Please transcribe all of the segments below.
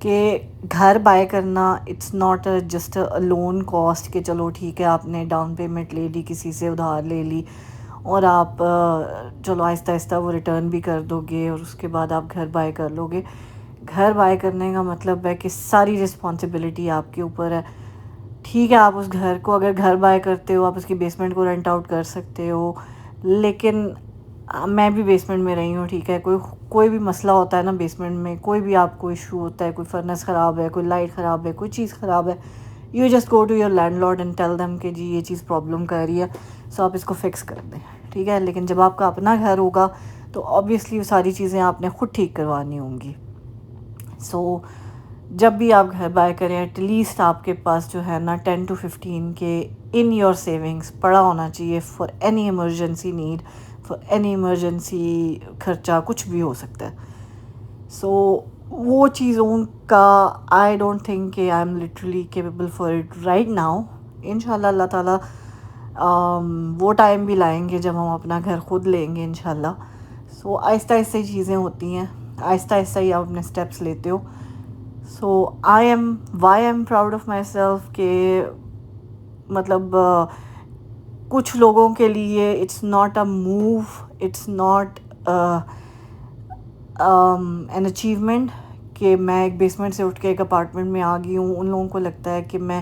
کہ گھر بائی کرنا it's not just a loan cost کہ چلو ٹھیک ہے آپ نے ڈاؤن پیمنٹ لے لی، کسی سے ادھار لے لی اور آپ چلو آہستہ آہستہ وہ ریٹرن بھی کر دو گے اور اس کے بعد آپ گھر بائی کر لو گے. گھر بائی کرنے کا مطلب ہے کہ ساری رسپانسبلٹی آپ کے اوپر ہے. ٹھیک ہے آپ اس گھر کو اگر گھر بائی کرتے ہو آپ اس کی بیسمنٹ کو رینٹ آؤٹ کر سکتے ہو، لیکن میں بھی بیسمنٹ میں رہی ہوں. ٹھیک ہے، کوئی بھی مسئلہ ہوتا ہے نا بیسمنٹ میں، کوئی بھی آپ کو ایشو ہوتا ہے، کوئی فرنس خراب ہے، کوئی لائٹ خراب ہے، کوئی چیز خراب ہے، you just go to your landlord and اینڈ ٹیل دیم کہ جی یہ چیز پرابلم کر رہی ہے، سو آپ اس کو فکس کر دیں. ٹھیک ہے، لیکن جب آپ کا اپنا گھر ہوگا تو آبویسلی وہ ساری چیزیں آپ نے خود ٹھیک کروانی ہوں گی. سو جب بھی آپ گھر بائی کریں ایٹ لیسٹ آپ کے پاس جو ہے نا 10 to 15 کے ان یور سیونگس پڑا ہونا چاہیے for any emergency need, for any emergency خرچہ کچھ بھی ہو سکتا ہے. سو وہ چیزوں کا آئی ڈونٹ تھنک کہ I am literally capable for it right now. انشاءاللہ اللہ تعالیٰ وہ ٹائم بھی لائیں گے جب ہم اپنا گھر خود لیں گے انشاءاللہ. سو آہستہ آہستہ ہی چیزیں ہوتی ہیں، آہستہ آہستہ ہی آپ اپنے اسٹیپس لیتے ہو. So why I'm proud of myself کہ مطلب کچھ لوگوں کے لیے it's not a move, it's not an achievement کہ میں ایک بیسمنٹ سے اٹھ کے ایک اپارٹمنٹ میں آ گئی ہوں. ان لوگوں کو لگتا ہے کہ میں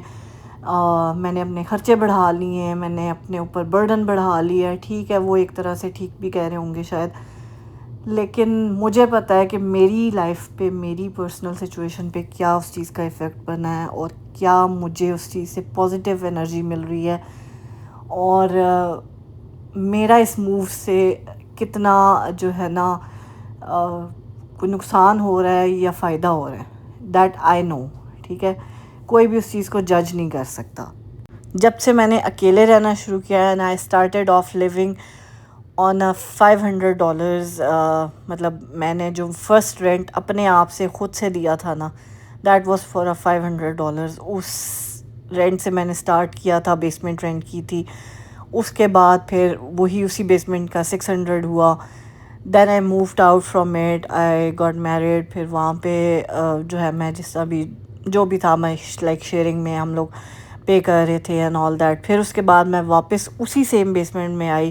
نے اپنے خرچے بڑھا لیے ہیں، میں نے اپنے اوپر برڈن بڑھا لیا ہے. ٹھیک ہے، وہ ایک طرح سے ٹھیک بھی کہہ رہے ہوں گے شاید، لیکن مجھے پتہ ہے کہ میری لائف پہ، میری پرسنل سچویشن پہ کیا اس چیز کا ایفیکٹ بنا ہے اور کیا مجھے اس چیز سے پازیٹیو انرجی مل رہی ہے اور میرا اس موو سے کتنا جو ہے نا کوئی نقصان ہو رہا ہے یا فائدہ ہو رہا ہے، دیٹ آئی نو. ٹھیک ہے، کوئی بھی اس چیز کو جج نہیں کر سکتا. جب سے میں نے اکیلے رہنا شروع کیا ہے، I started off living on $500. مطلب میں نے جو فرسٹ رینٹ اپنے آپ سے خود سے دیا تھا نا، دیٹ واز فار $500. اس رینٹ سے میں نے اسٹارٹ کیا تھا، بیسمنٹ رینٹ کی تھی. اس کے بعد پھر وہی اسی بیسمنٹ کا 600 ہوا. Then I moved out from it, I got married. پھر وہاں پہ جو ہے میں جس طرح بھی جو بھی تھا میں لائک شیئرنگ میں ہم لوگ پے کر رہے تھے اینڈ آل دیٹ. پھر اس کے بعد میں واپس اسی سیم بیسمنٹ میں I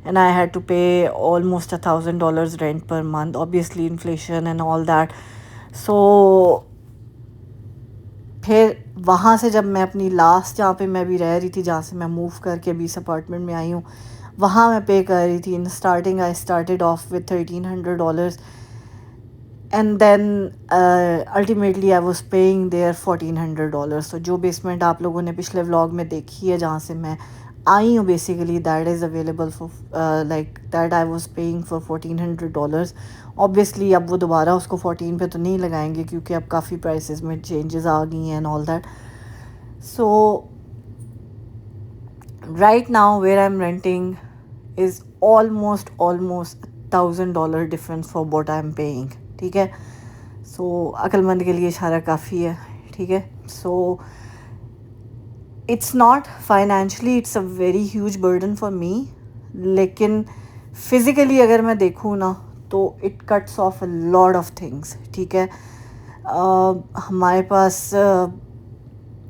and I had to pay almost $1,000 rent per month, obviously inflation and all that. So پھر وہاں سے جب میں اپنی لاسٹ جہاں پہ میں بھی رہ رہی تھی، جہاں سے میں موو کر کے ابھی اس اپارٹمنٹ میں آئی ہوں، وہاں میں پے کر رہی تھی. In starting I started off with $1,300 and then ultimately I was paying there $1,400. So جو بیسمنٹ آپ لوگوں نے پچھلے ولاگ میں دیکھی ہے جہاں سے میں آئی ہوں basically, that is available for like that I was paying for $1,400. Obviously اب وہ دوبارہ اس کو 14 پہ تو نہیں لگائیں گے کیونکہ اب کافی پرائسز میں چینجز آ گئی ہیں and all that. So right now where I am renting is almost $1,000 difference for what I am paying. ٹھیک ہے، سو عقل مند کے لیے اشارہ کافی ہے. ٹھیک ہے، so it's not financially it's a very huge burden for me, لیکن فزیکلی اگر میں دیکھوں نا تو it cuts off a lot of things. ٹھیک ہے، ہمارے پاس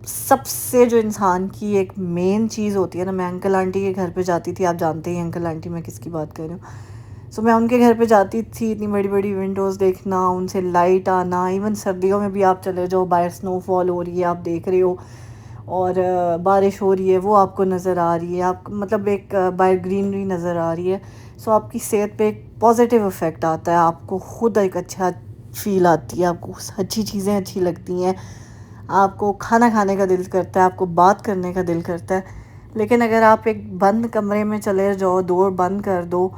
سب سے جو انسان کی ایک مین چیز ہوتی ہے نا، میں انکل آنٹی کے گھر پہ جاتی تھی، آپ جانتے ہی انکل آنٹی میں کس کی بات کر رہی ہوں. سو میں ان کے گھر پہ جاتی تھی، اتنی بڑی بڑی ونڈوز دیکھنا، ان سے لائٹ آنا. ایون سردیوں میں بھی آپ چلے جاؤ، باہر سنو فال ہو رہی ہے آپ دیکھ رہے ہو اور بارش ہو رہی ہے وہ آپ کو نظر آ رہی ہے، آپ مطلب ایک باہر گرینری نظر آ رہی ہے. سو آپ کی صحت پہ ایک پازیٹیو افیکٹ آتا ہے، آپ کو خود ایک اچھا فیل آتی ہے، آپ کو اچھی چیزیں اچھی لگتی ہیں، آپ کو کھانا کھانے کا دل کرتا ہے، آپ کو بات کرنے کا دل کرتا ہے. لیکن اگر آپ ایک بند کمرے میں چلے جاؤ، ڈور بند کر دو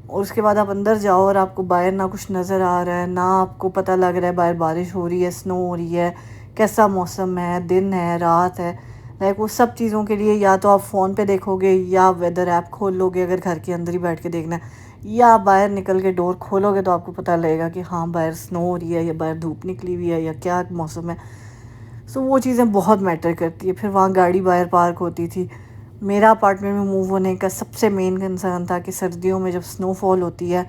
اور اس کے بعد آپ اندر جاؤ اور آپ کو باہر نہ کچھ نظر آ رہا ہے، نہ آپ کو پتہ لگ رہا ہے باہر بارش ہو رہی ہے، سنو ہو رہی ہے، کیسا موسم ہے، دن ہے، رات ہے، لائک وہ سب چیزوں کے لیے یا تو آپ فون پہ دیکھو گے یا ویدر ایپ کھول لو گے اگر گھر کے اندر ہی بیٹھ کے دیکھنا ہے، یا آپ باہر نکل کے ڈور کھولو گے تو آپ کو پتہ لگے گا کہ ہاں باہر سنو ہو رہی ہے یا باہر دھوپ نکلی ہوئی ہے یا کیا موسم ہے. سو وہ چیزیں بہت میٹر کرتی ہے. پھر وہاں گاڑی باہر پارک ہوتی تھی. میرا اپارٹمنٹ میں موو ہونے کا سب سے مین کنسرن تھا کہ سردیوں میں جب سنو فال ہوتی ہے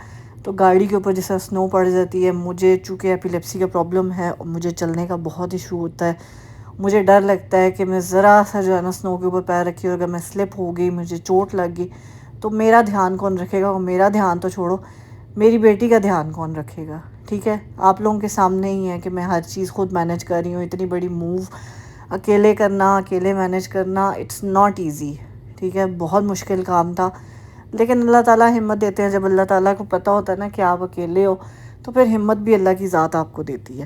تو گاڑی کے اوپر جیسا سنو پڑ جاتی ہے. مجھے چونکہ ایپیلیپسی کا پرابلم ہے اور مجھے چلنے کا بہت ایشو ہوتا ہے. مجھے ڈر لگتا ہے کہ میں ذرا سا جو ہے نا سنو کے اوپر پیر رکھی اور اگر میں سلپ ہو گئی, مجھے چوٹ لگ گئی, تو میرا دھیان کون رکھے گا؟ اور میرا دھیان تو چھوڑو, میری بیٹی کا دھیان کون رکھے گا؟ ٹھیک ہے, آپ لوگوں کے سامنے ہی ہے کہ میں ہر چیز خود مینیج کر رہی ہوں. اتنی بڑی موو اکیلے کرنا, اکیلے مینیج کرنا, اٹس ناٹ ایزی. ٹھیک ہے, بہت مشکل کام تھا, لیکن اللہ تعالیٰ ہمت دیتے ہیں. جب اللہ تعالیٰ کو پتہ ہوتا ہے نا کہ آپ اکیلے ہو, تو پھر ہمت بھی اللہ کی ذات آپ کو دیتی ہے.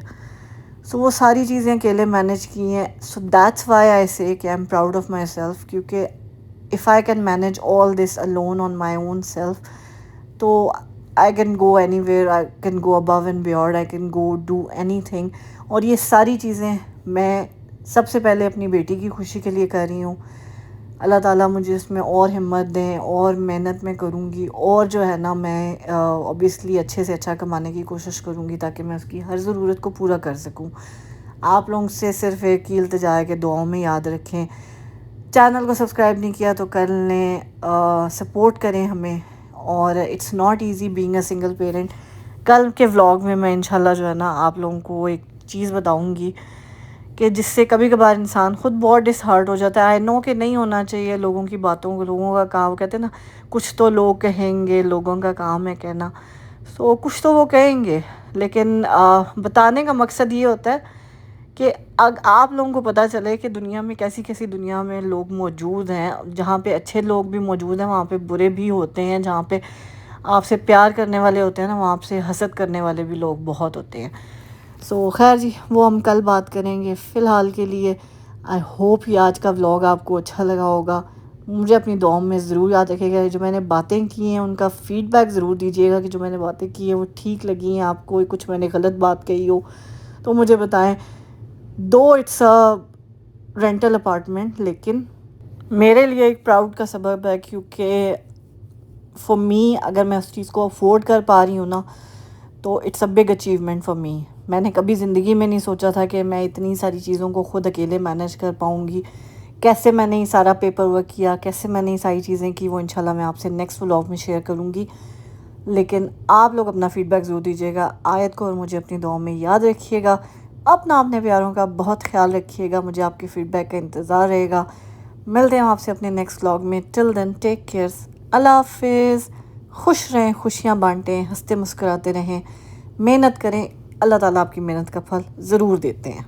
سو وہ ساری چیزیں اکیلے مینیج کی ہیں. سو دیٹس وائی آئی سے کہ I am proud of my self, کیونکہ if I can manage all this alone on my own self, تو I can go anywhere, I can go above and beyond, I can go do anything. اور یہ ساری چیزیں میں سب سے پہلے اپنی بیٹی کی خوشی کے لیے کر رہی ہوں. اللہ تعالیٰ مجھے اس میں اور ہمت دیں, اور محنت میں کروں گی, اور جو ہے نا میں اوبیسلی اچھے سے اچھا کمانے کی کوشش کروں گی تاکہ میں اس کی ہر ضرورت کو پورا کر سکوں. آپ لوگوں سے صرف ایک ہی التجا ہے کہ دعاؤں میں یاد رکھیں. چینل کو سبسکرائب نہیں کیا تو کر لیں, سپورٹ کریں ہمیں. اور it's not easy being a single parent. کل کے ولاگ میں انشاءاللہ جو ہے نا آپ لوگوں کو ایک چیز بتاؤں گی کہ جس سے کبھی کبھار انسان خود بہت ڈس ہارٹ ہو جاتا ہے. آئی نو کہ نہیں ہونا چاہیے لوگوں کی باتوں کو, لوگوں کا کام کہتے ہیں نا, کچھ تو لوگ کہیں گے, لوگوں کا کام ہے کہنا. سو کچھ تو وہ کہیں گے, لیکن بتانے کا مقصد یہ ہوتا ہے کہ آپ لوگوں کو پتہ چلے کہ دنیا میں کیسی کیسی دنیا میں لوگ موجود ہیں. جہاں پہ اچھے لوگ بھی موجود ہیں, وہاں پہ برے بھی ہوتے ہیں. جہاں پہ آپ سے پیار کرنے والے ہوتے ہیں نا, وہاں سے حسد کرنے والے بھی لوگ بہت ہوتے ہیں. سو خیر جی, وہ ہم کل بات کریں گے. فی الحال کے لیے آئی ہوپ یہ آج کا ولاگ آپ کو اچھا لگا ہوگا. مجھے اپنی دعاؤں میں ضرور یاد رکھے گا. جو میں نے باتیں کی ہیں ان کا فیڈ بیک ضرور دیجیے گا کہ جو میں نے باتیں کی ہیں وہ ٹھیک لگی ہیں آپ کو. کچھ میں نے غلط بات کہی ہو تو مجھے بتائیں. Though it's a rental apartment, لیکن میرے لیے ایک پراؤڈ کا سبب ہے, کیونکہ فار می اگر میں اس چیز کو افورڈ کر پا رہی ہوں نا, تو it's a big achievement for me. میں نے کبھی زندگی میں نہیں سوچا تھا کہ میں اتنی ساری چیزوں کو خود اکیلے مینیج کر پاؤں گی. کیسے میں نے یہ سارا پیپر ورک کیا, کیسے میں نے یہ ساری چیزیں کی, وہ انشاءاللہ میں آپ سے نیکسٹ ولاگ میں شیئر کروں گی. لیکن آپ لوگ اپنا فیڈ بیک ضرور دیجیے گا. آیت کو اور مجھے اپنی دعاؤں میں یاد رکھیے گا. اپنے پیاروں کا بہت خیال رکھیے گا. مجھے آپ کے فیڈ بیک کا انتظار رہے گا. ملتے ہیں آپ سے اپنے نیکسٹ ولاگ میں. ٹل دین ٹیک کیئر. اللہ حافظ. خوش رہیں, خوشیاں بانٹیں, ہنستے مسکراتے رہیں, محنت کریں. اللہ تعالیٰ آپ کی محنت کا پھل ضرور دیتے ہیں.